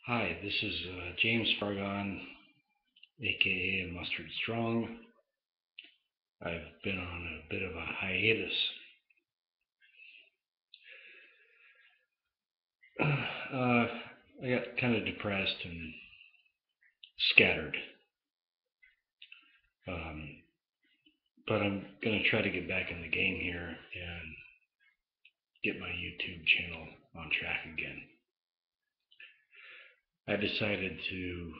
Hi, this is James Fargon, aka Mustard Strong. I've been on a bit of a hiatus. I got kind of depressed and scattered. Um, but I'm going to try to get back in the game here and get my YouTube channel on track again. I decided to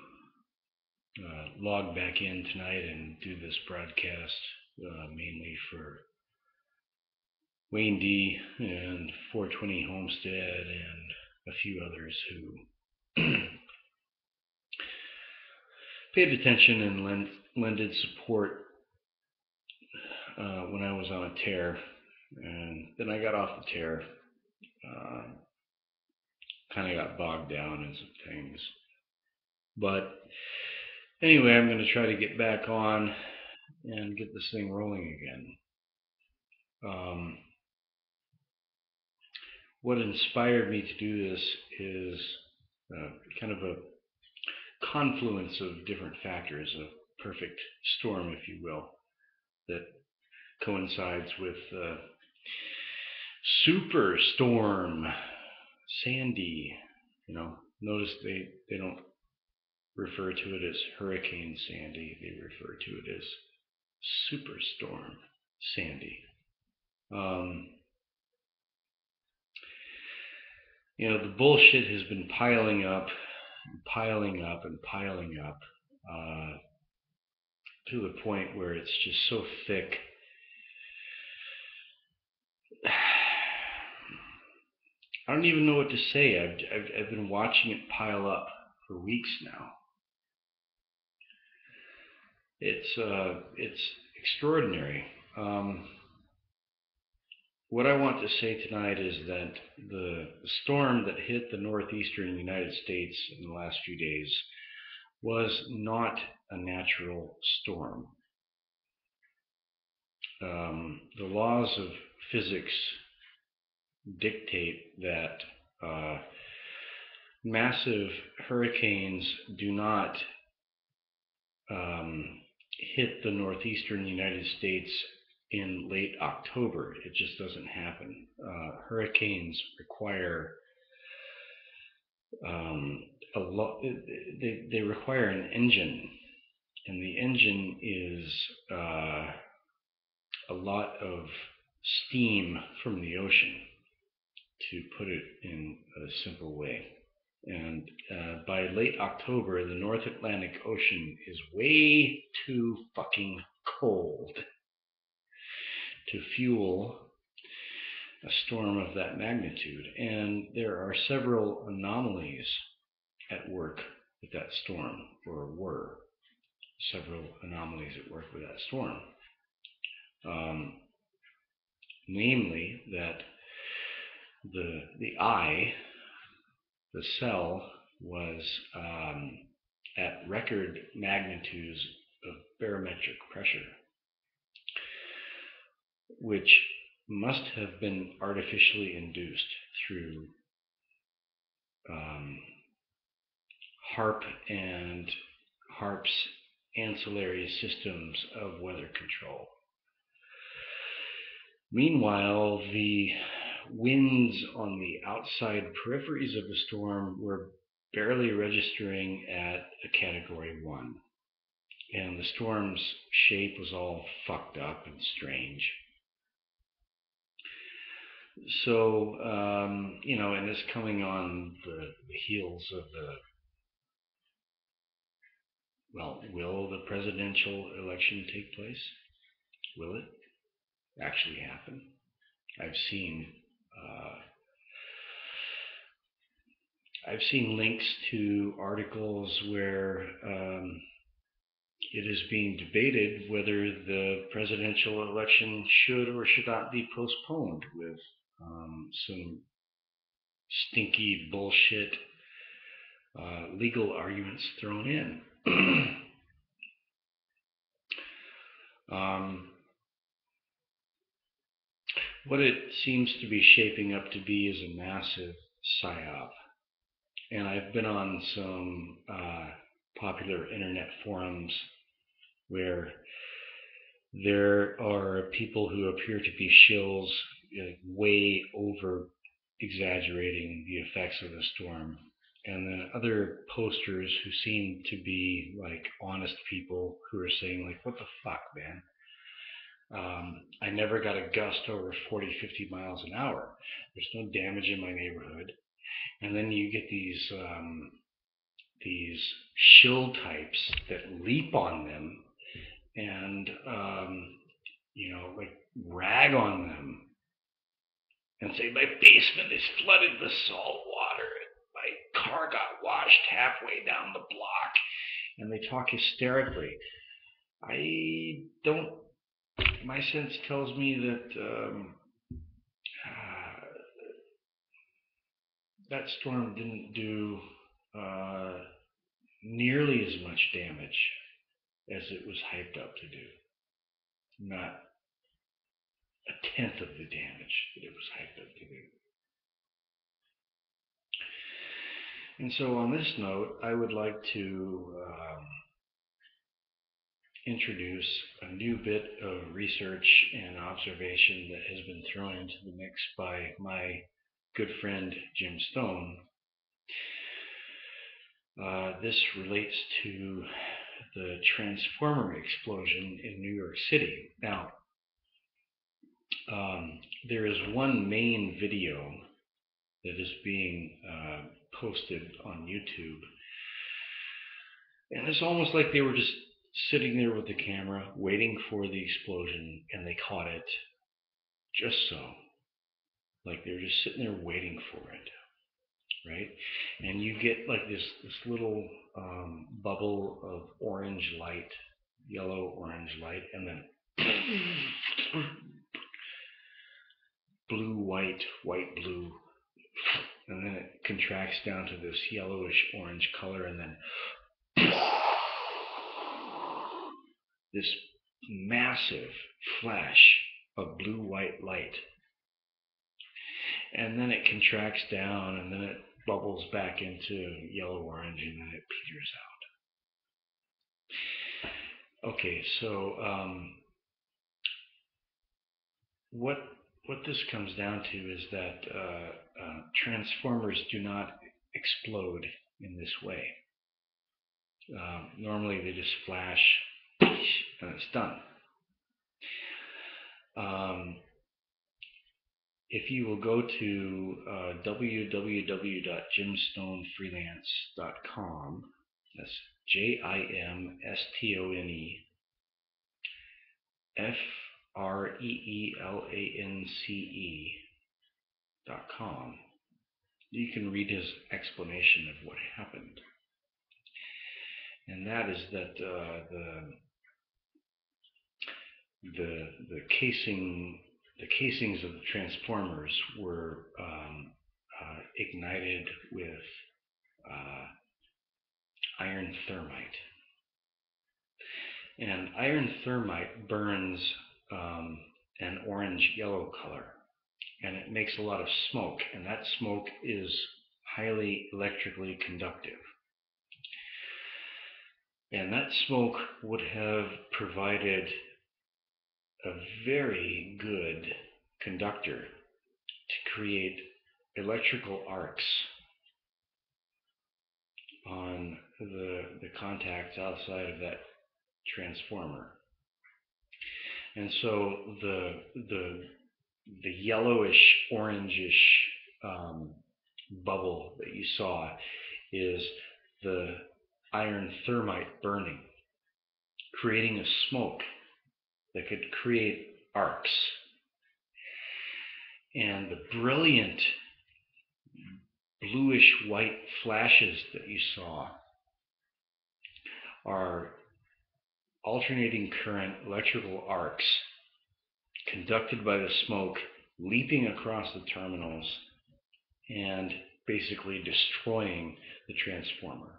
log back in tonight and do this broadcast mainly for Wayne D and 420 Homestead and a few others who paid attention and lended support when I was on a tear. And then I got off the tear, kind of got bogged down in some things. But anyway, I'm going to try to get back on and get this thing rolling again. What inspired me to do this is kind of a confluence of different factors, a perfect storm, if you will, that coincides with Superstorm Sandy. Notice they don't refer to it as Hurricane Sandy, they refer to it as Superstorm Sandy. The bullshit has been piling up to the point where it's just so thick. I don't even know what to say. I've been watching it pile up for weeks now. It's extraordinary. What I want to say tonight is that the storm that hit the northeastern United States in the last few days was not a natural storm. The laws of physics dictate that massive hurricanes do not hit the northeastern United States in late October. It just doesn't happen. Hurricanes require a lot. They require an engine, and the engine is a lot of steam from the ocean, to put it in a simple way. And by late October, the North Atlantic Ocean is way too fucking cold to fuel a storm of that magnitude. And there are several anomalies at work with that storm, or were several anomalies at work with that storm. Namely, that the eye, the cell, was at record magnitudes of barometric pressure, which must have been artificially induced through HARP and HARP's ancillary systems of weather control. Meanwhile, the winds on the outside peripheries of the storm were barely registering at a Category 1. And the storm's shape was all fucked up and strange. So, and it's coming on the heels of will the presidential election take place? Will it actually happen? I've seen links to articles where it is being debated whether the presidential election should or should not be postponed, with some stinky bullshit legal arguments thrown in. What it seems to be shaping up to be is a massive psyop And I've been on some popular internet forums where there are people who appear to be shills, way over exaggerating the effects of the storm. And then other posters who seem to be like honest people who are saying, like, what the fuck, man? I never got a gust over 40, 50 miles an hour. There's no damage in my neighborhood. And then you get these shill types that leap on them and like rag on them and say my basement is flooded with salt water. My car got washed halfway down the block, and they talk hysterically. I don't. My sense tells me that that storm didn't do nearly as much damage as it was hyped up to do. Not a tenth of the damage that it was hyped up to do. And so, on this note, I would like to introduce a new bit of research and observation that has been thrown into the mix by my good friend Jim Stone. This relates to the transformer explosion in New York City. Now, there is one main video that is being posted on YouTube, and it's almost like they were just sitting there with the camera waiting for the explosion, and they caught it just so. Like they're just sitting there waiting for it, right? And you get like this little bubble of orange light, yellow orange light, and then blue, white, white, blue, and then it contracts down to this yellowish orange color, and then this massive flash of blue white light. And then it contracts down, and then it bubbles back into yellow orange, and then it peters out. Okay, so what this comes down to is that transformers do not explode in this way. Normally they just flash and it's done. If you will go to www.jimstonefreelance.com, that's JimStonefreelance.com, you can read his explanation of what happened. And that is that the casings of the transformers were ignited with iron thermite. And iron thermite burns an orange-yellow color, and it makes a lot of smoke, and that smoke is highly electrically conductive. And that smoke would have provided a very good conductor to create electrical arcs on the contacts outside of that transformer. And so the yellowish orangish bubble that you saw is the iron thermite burning, creating a smoke that could create arcs. And the brilliant bluish white flashes that you saw are alternating current electrical arcs conducted by the smoke leaping across the terminals and basically destroying the transformer.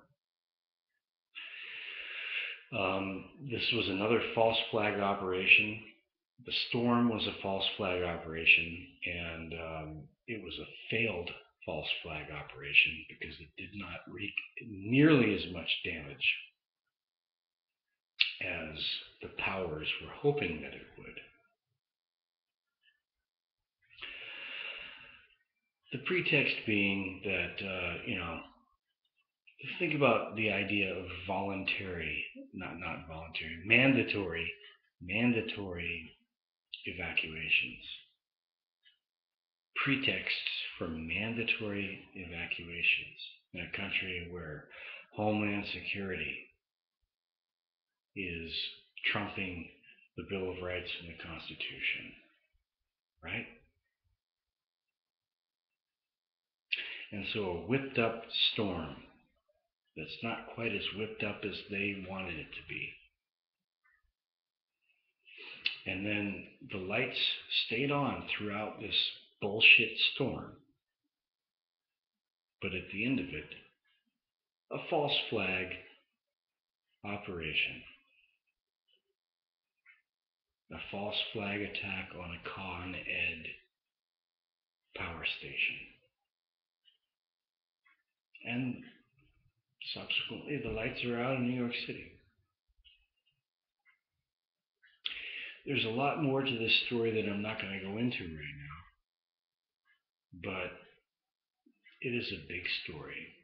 This was another false flag operation. The storm was a false flag operation, and it was a failed false flag operation because it did not wreak nearly as much damage as the powers were hoping that it would. The pretext being that, think about the idea of mandatory evacuations. Pretexts for mandatory evacuations in a country where Homeland Security is trumping the Bill of Rights and the Constitution, right? And so a whipped up storm that's not quite as whipped up as they wanted it to be. And then the lights stayed on throughout this bullshit storm. But at the end of it, a false flag operation. A false flag attack on a Con Ed power station. And subsequently, the lights are out in New York City. There's a lot more to this story that I'm not going to go into right now. But it is a big story.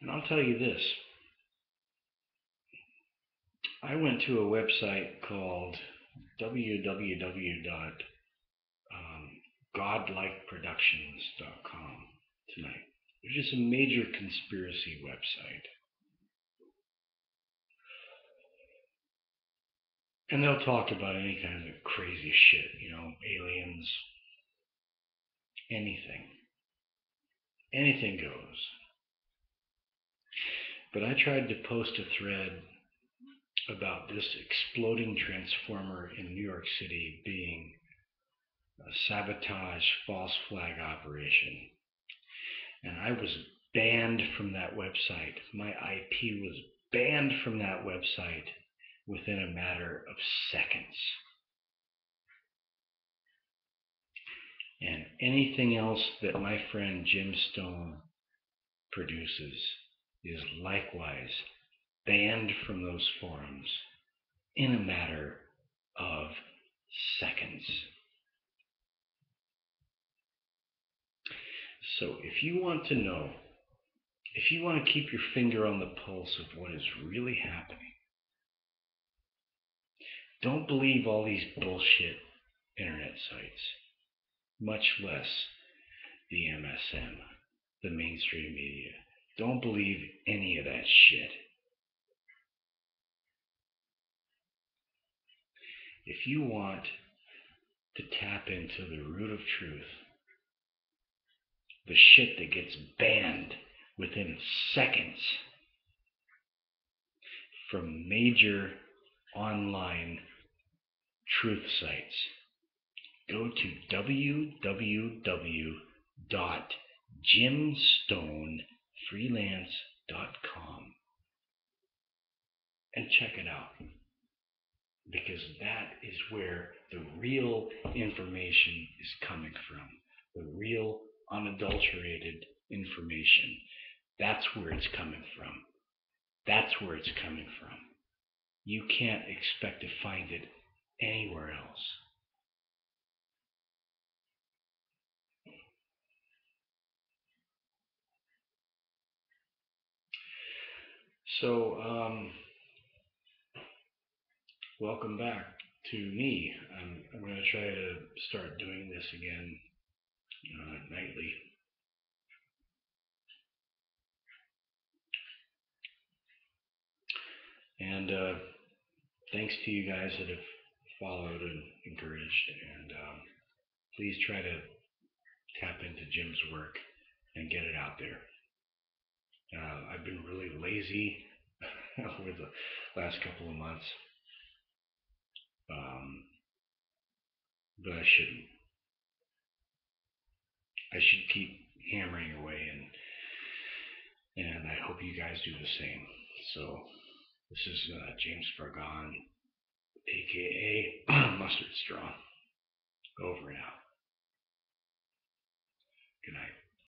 And I'll tell you this. I went to a website called www.godlikeproductions.com tonight, which is a major conspiracy website. And they'll talk about any kind of crazy shit, aliens, anything. Anything goes. But I tried to post a thread about this exploding transformer in New York City being a sabotage false flag operation. And I was banned from that website. My IP was banned from that website within a matter of seconds. And anything else that my friend Jim Stone produces is likewise banned from those forums in a matter of seconds. So if you want to know, if you want to keep your finger on the pulse of what is really happening, don't believe all these bullshit internet sites, much less the MSM, the mainstream media. Don't believe any of that shit. If you want to tap into the root of truth, the shit that gets banned within seconds from major online truth sites, go to www.jimstonefreelance.com and check it out. Because that is where the real information is coming from. The real unadulterated information. That's where it's coming from. That's where it's coming from. You can't expect to find it anywhere else. So, welcome back to me. I'm going to try to start doing this again nightly. And thanks to you guys that have followed and encouraged. And please try to tap into Jim's work and get it out there. I've been really lazy over the last couple of months. But I shouldn't. I should keep hammering away, and I hope you guys do the same. So this is James Fargon, aka Mustard Straw. Over and out.